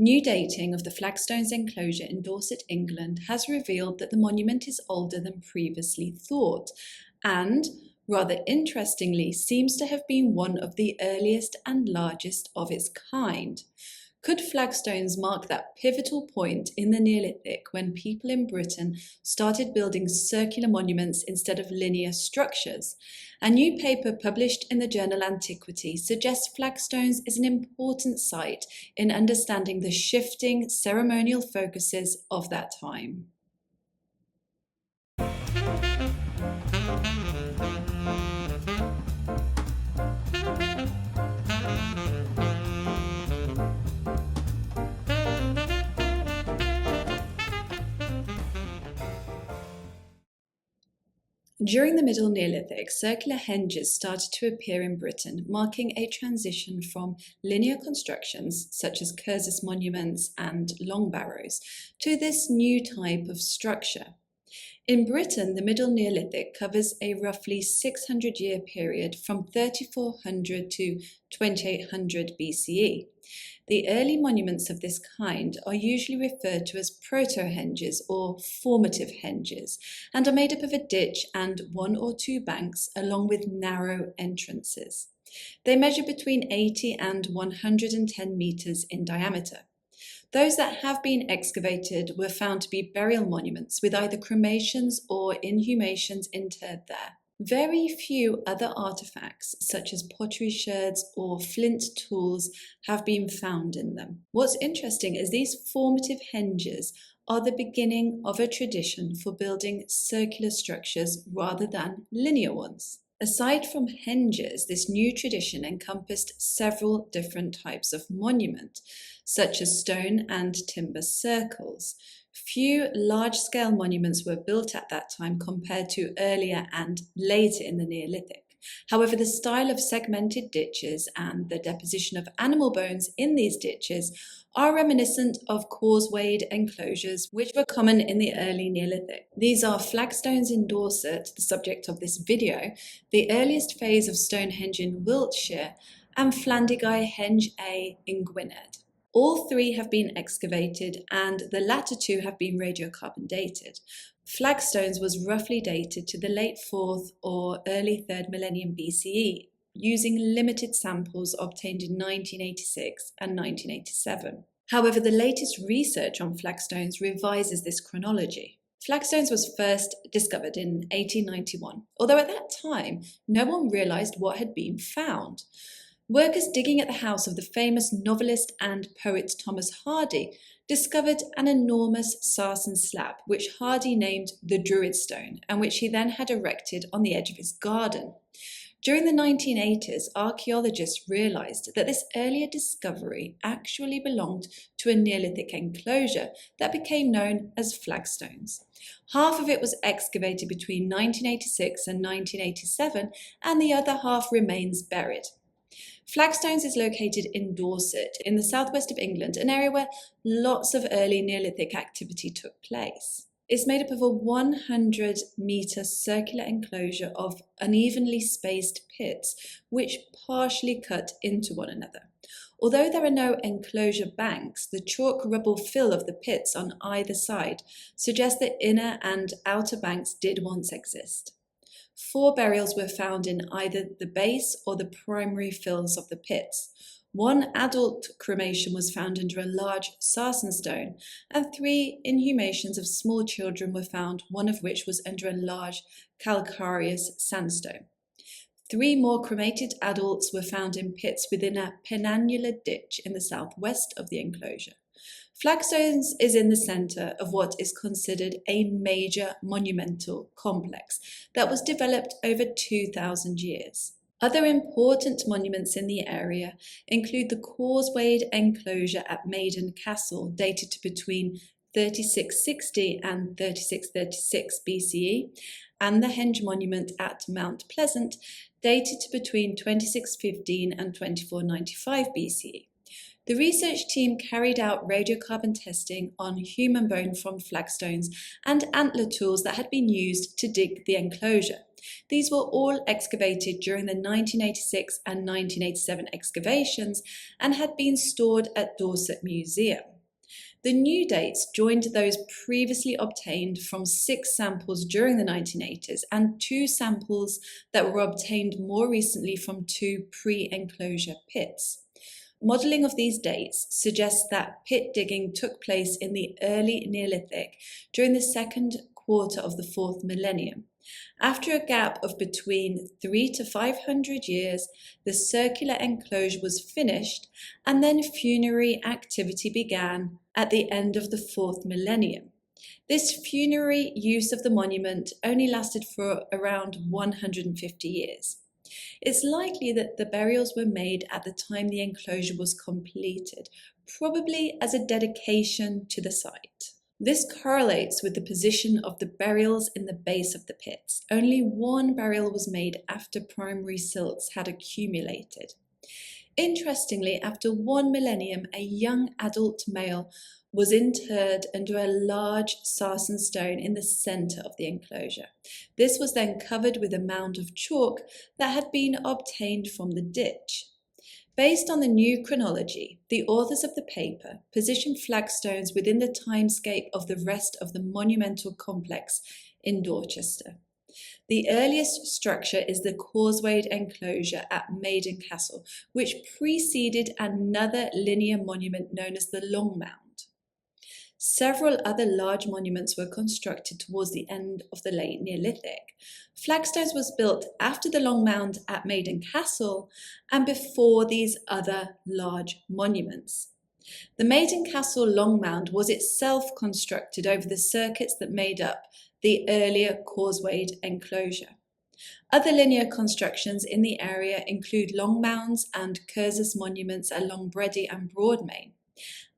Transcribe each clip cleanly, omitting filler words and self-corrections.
New dating of the Flagstones Enclosure in Dorset, England has revealed that the monument is older than previously thought and, rather interestingly, seems to have been one of the earliest and largest of its kind. Could flagstones mark that pivotal point in the Neolithic when people in Britain started building circular monuments instead of linear structures? A new paper published in the journal Antiquity suggests Flagstones is an important site in understanding the shifting ceremonial focuses of that time. During the Middle Neolithic, circular henges started to appear in Britain, marking a transition from linear constructions, such as cursus monuments and long barrows, to this new type of structure. In Britain, the Middle Neolithic covers a roughly 600-year period from 3400 to 2800 BCE. The early monuments of this kind are usually referred to as proto-henges or formative henges and are made up of a ditch and one or two banks along with narrow entrances. They measure between 80 and 110 metres in diameter. Those that have been excavated were found to be burial monuments with either cremations or inhumations interred there. Very few other artefacts, such as pottery sherds or flint tools, have been found in them. What's interesting is these formative henges are the beginning of a tradition for building circular structures rather than linear ones. Aside from henges, this new tradition encompassed several different types of monument, such as stone and timber circles. Few large-scale monuments were built at that time compared to earlier and later in the Neolithic. However, the style of segmented ditches and the deposition of animal bones in these ditches are reminiscent of causewayed enclosures which were common in the early Neolithic. These are Flagstones in Dorset, the subject of this video, the earliest phase of Stonehenge in Wiltshire, and Flagstones Henge A in Gwynedd. All three have been excavated and the latter two have been radiocarbon dated. Flagstones was roughly dated to the late 4th or early 3rd millennium BCE, using limited samples obtained in 1986 and 1987. However, the latest research on flagstones revises this chronology. Flagstones was first discovered in 1891, although at that time no one realised what had been found. Workers digging at the house of the famous novelist and poet Thomas Hardy discovered an enormous sarsen slab, which Hardy named the Druid Stone, and which he then had erected on the edge of his garden. During the 1980s, archaeologists realised that this earlier discovery actually belonged to a Neolithic enclosure that became known as Flagstones. Half of it was excavated between 1986 and 1987, and the other half remains buried. Flagstones is located in Dorset, in the southwest of England, an area where lots of early Neolithic activity took place. It's made up of a 100-metre circular enclosure of unevenly spaced pits, which partially cut into one another. Although there are no enclosure banks, the chalk rubble fill of the pits on either side suggests that inner and outer banks did once exist. 4 burials were found in either the base or the primary fills of the pits. 1 adult cremation was found under a large sarsen stone, and 3 inhumations of small children were found, one of which was under a large calcareous sandstone. 3 more cremated adults were found in pits within a penannular ditch in the southwest of the enclosure. Flagstones is in the centre of what is considered a major monumental complex that was developed over 2,000 years. Other important monuments in the area include the causewayed enclosure at Maiden Castle, dated to between 3660 and 3636 BCE, and the Henge Monument at Mount Pleasant, dated to between 2615 and 2495 BCE. The research team carried out radiocarbon testing on human bone from flagstones and antler tools that had been used to dig the enclosure. These were all excavated during the 1986 and 1987 excavations and had been stored at Dorset Museum. The new dates joined those previously obtained from 6 samples during the 1980s and 2 samples that were obtained more recently from 2 pre-enclosure pits. Modelling of these dates suggests that pit digging took place in the early Neolithic during the second quarter of the 4th millennium. After a gap of between 300 to 500 years, the circular enclosure was finished, and then funerary activity began at the end of the 4th millennium. This funerary use of the monument only lasted for around 150 years. It's likely that the burials were made at the time the enclosure was completed, probably as a dedication to the site. This correlates with the position of the burials in the base of the pits. Only 1 burial was made after primary silts had accumulated. Interestingly, after 1 millennium, a young adult male was interred under a large sarsen stone in the centre of the enclosure. This was then covered with a mound of chalk that had been obtained from the ditch. Based on the new chronology, the authors of the paper position flagstones within the timescape of the rest of the monumental complex in Dorchester. The earliest structure is the causewayed enclosure at Maiden Castle, which preceded another linear monument known as the Long Mound. Several other large monuments were constructed towards the end of the late Neolithic. Flagstones was built after the Long Mound at Maiden Castle and before these other large monuments. The Maiden Castle Long Mound was itself constructed over the circuits that made up the earlier causewayed enclosure. Other linear constructions in the area include long mounds and cursus monuments along Bredy and Broadmain.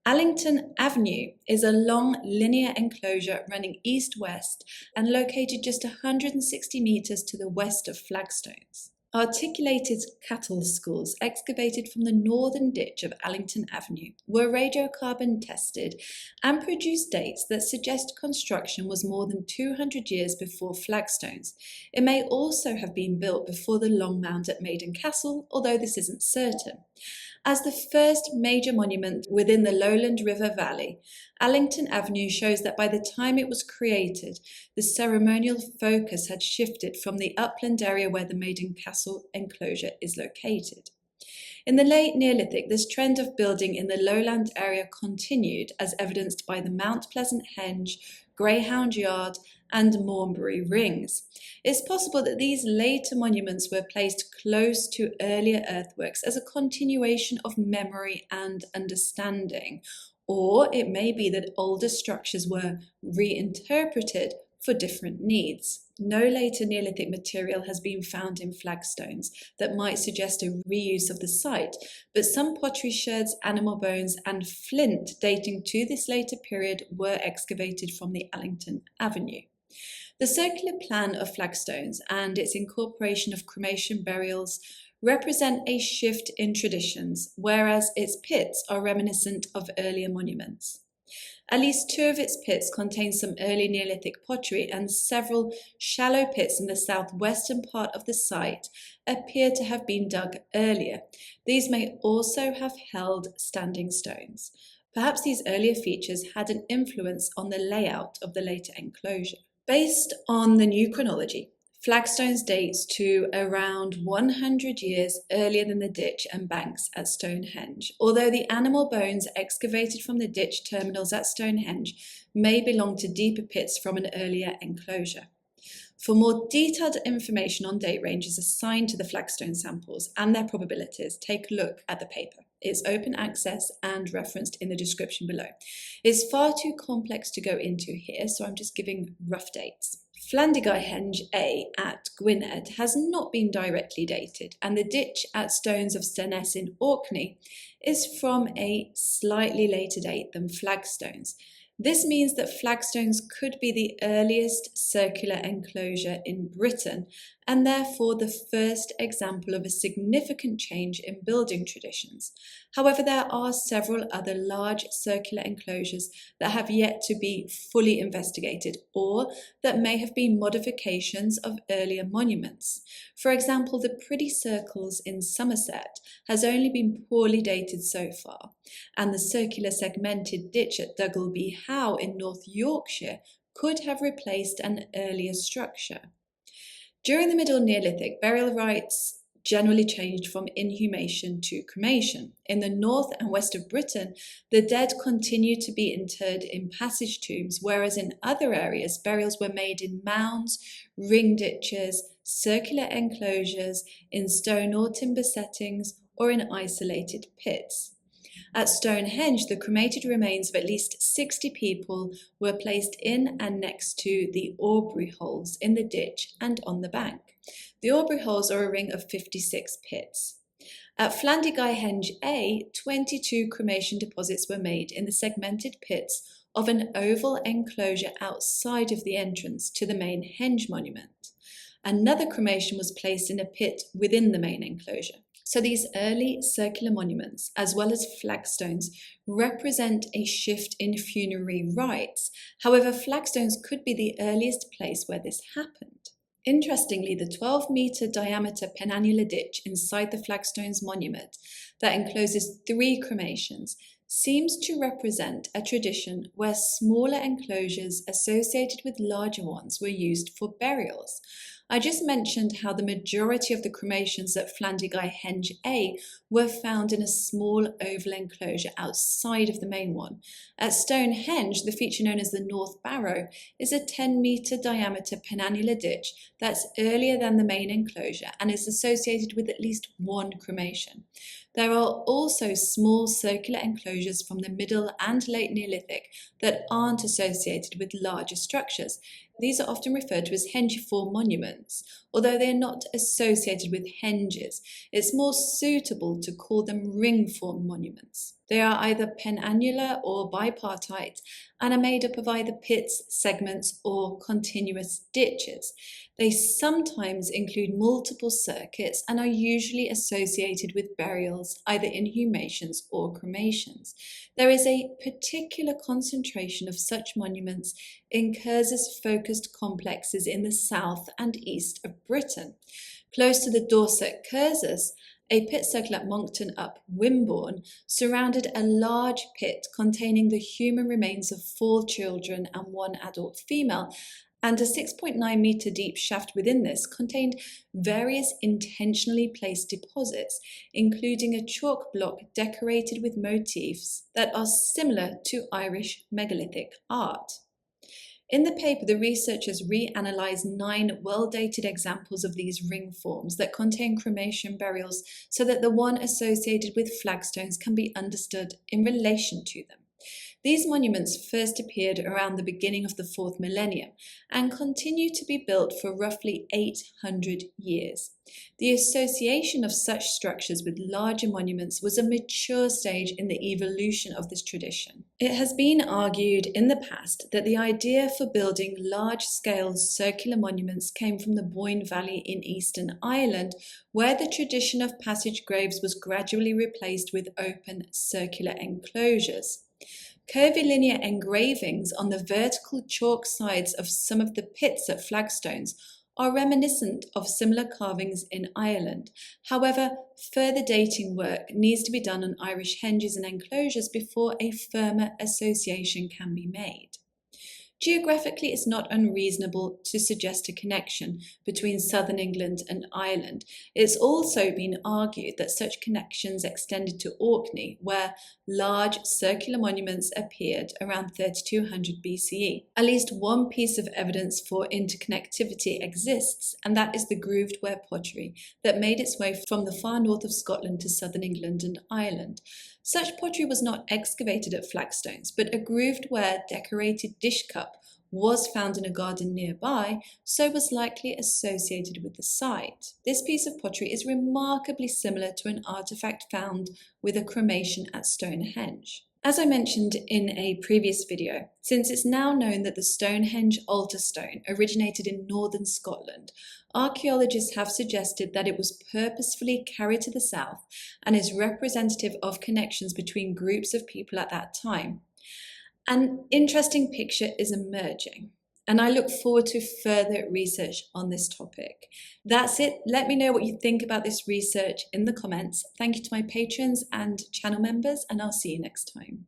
Alington Avenue is a long linear enclosure running east-west and located just 160 metres to the west of Flagstones. Articulated cattle skulls excavated from the northern ditch of Alington Avenue were radiocarbon tested and produced dates that suggest construction was more than 200 years before Flagstones. It may also have been built before the Long Mound at Maiden Castle, although this isn't certain. As the first major monument within the Lowland River Valley, Alington Avenue shows that by the time it was created, the ceremonial focus had shifted from the upland area where the Maiden Castle enclosure is located. In the late Neolithic, this trend of building in the lowland area continued, as evidenced by the Mount Pleasant Henge, Greyhound Yard, and Mornbury rings. It's possible that these later monuments were placed close to earlier earthworks as a continuation of memory and understanding, or it may be that older structures were reinterpreted for different needs. No later Neolithic material has been found in flagstones that might suggest a reuse of the site, but some pottery sherds, animal bones, and flint dating to this later period were excavated from the Alington Avenue. The circular plan of flagstones and its incorporation of cremation burials represent a shift in traditions, whereas its pits are reminiscent of earlier monuments. At least 2 of its pits contain some early Neolithic pottery, and several shallow pits in the southwestern part of the site appear to have been dug earlier. These may also have held standing stones. Perhaps these earlier features had an influence on the layout of the later enclosure. Based on the new chronology, Flagstones dates to around 100 years earlier than the ditch and banks at Stonehenge, although the animal bones excavated from the ditch terminals at Stonehenge may belong to deeper pits from an earlier enclosure. For more detailed information on date ranges assigned to the flagstone samples and their probabilities, take a look at the paper. It's open access and referenced in the description below. It's far too complex to go into here, so I'm just giving rough dates. Henge A at Gwynedd has not been directly dated, and the ditch at Stones of Stenes in Orkney is from a slightly later date than flagstones. This means that flagstones could be the earliest circular enclosure in Britain, and therefore the first example of a significant change in building traditions. However, there are several other large circular enclosures that have yet to be fully investigated or that may have been modifications of earlier monuments. For example, the Pretty Circles in Somerset has only been poorly dated so far, and the circular segmented ditch at Duggleby Howe in North Yorkshire could have replaced an earlier structure. During the Middle Neolithic, burial rites generally changed from inhumation to cremation. In the north and west of Britain, the dead continued to be interred in passage tombs, whereas in other areas, burials were made in mounds, ring ditches, circular enclosures, in stone or timber settings, or in isolated pits. At Stonehenge, the cremated remains of at least 60 people were placed in and next to the Aubrey holes in the ditch and on the bank. The Aubrey holes are a ring of 56 pits. At Flagstones A, 22 cremation deposits were made in the segmented pits of an oval enclosure outside of the entrance to the main henge monument. Another cremation was placed in a pit within the main enclosure. So these early circular monuments, as well as flagstones, represent a shift in funerary rites. However, flagstones could be the earliest place where this happened. Interestingly, the 12-metre diameter penannular ditch inside the Flagstones monument that encloses 3 cremations seems to represent a tradition where smaller enclosures associated with larger ones were used for burials. I just mentioned how the majority of the cremations at Flagstones A were found in a small oval enclosure outside of the main one. At Stonehenge, the feature known as the North Barrow is a 10-metre diameter penannular ditch that's earlier than the main enclosure and is associated with at least 1 cremation. There are also small circular enclosures from the Middle and Late Neolithic that aren't associated with larger structures. These are often referred to as henge-form monuments, although they are not associated with henges. It's more suitable to call them ring-form monuments. They are either penannular or bipartite and are made up of either pits, segments, or continuous ditches. They sometimes include multiple circuits and are usually associated with burials, either inhumations or cremations. There is a particular concentration of such monuments in Curzes-focused complexes in the south and east of Britain. Close to the Dorset Curzes, a pit circle at Monkton up Wimborne surrounded a large pit containing the human remains of 4 children and 1 adult female, and a 6.9 metre deep shaft within this contained various intentionally placed deposits, including a chalk block decorated with motifs that are similar to Irish megalithic art. In the paper, the researchers reanalyzed 9 well-dated examples of these ring forms that contain cremation burials so that the one associated with flagstones can be understood in relation to them. These monuments first appeared around the beginning of the 4th millennium and continue to be built for roughly 800 years. The association of such structures with larger monuments was a mature stage in the evolution of this tradition. It has been argued in the past that the idea for building large-scale circular monuments came from the Boyne Valley in eastern Ireland, where the tradition of passage graves was gradually replaced with open circular enclosures. Curvilinear engravings on the vertical chalk sides of some of the pits at Flagstones are reminiscent of similar carvings in Ireland. However, further dating work needs to be done on Irish henges and enclosures before a firmer association can be made. Geographically, it's not unreasonable to suggest a connection between southern England and Ireland. It's also been argued that such connections extended to Orkney, where large circular monuments appeared around 3200 BCE. At least one piece of evidence for interconnectivity exists, and that is the grooved ware pottery that made its way from the far north of Scotland to southern England and Ireland. Such pottery was not excavated at Flagstones, but a grooved ware decorated dish cup was found in a garden nearby, so was likely associated with the site. This piece of pottery is remarkably similar to an artifact found with a cremation at Stonehenge. As I mentioned in a previous video, since it's now known that the Stonehenge altar stone originated in northern Scotland, archaeologists have suggested that it was purposefully carried to the south and is representative of connections between groups of people at that time. An interesting picture is emerging, and I look forward to further research on this topic. That's it. Let me know what you think about this research in the comments. Thank you to my patrons and channel members, and I'll see you next time.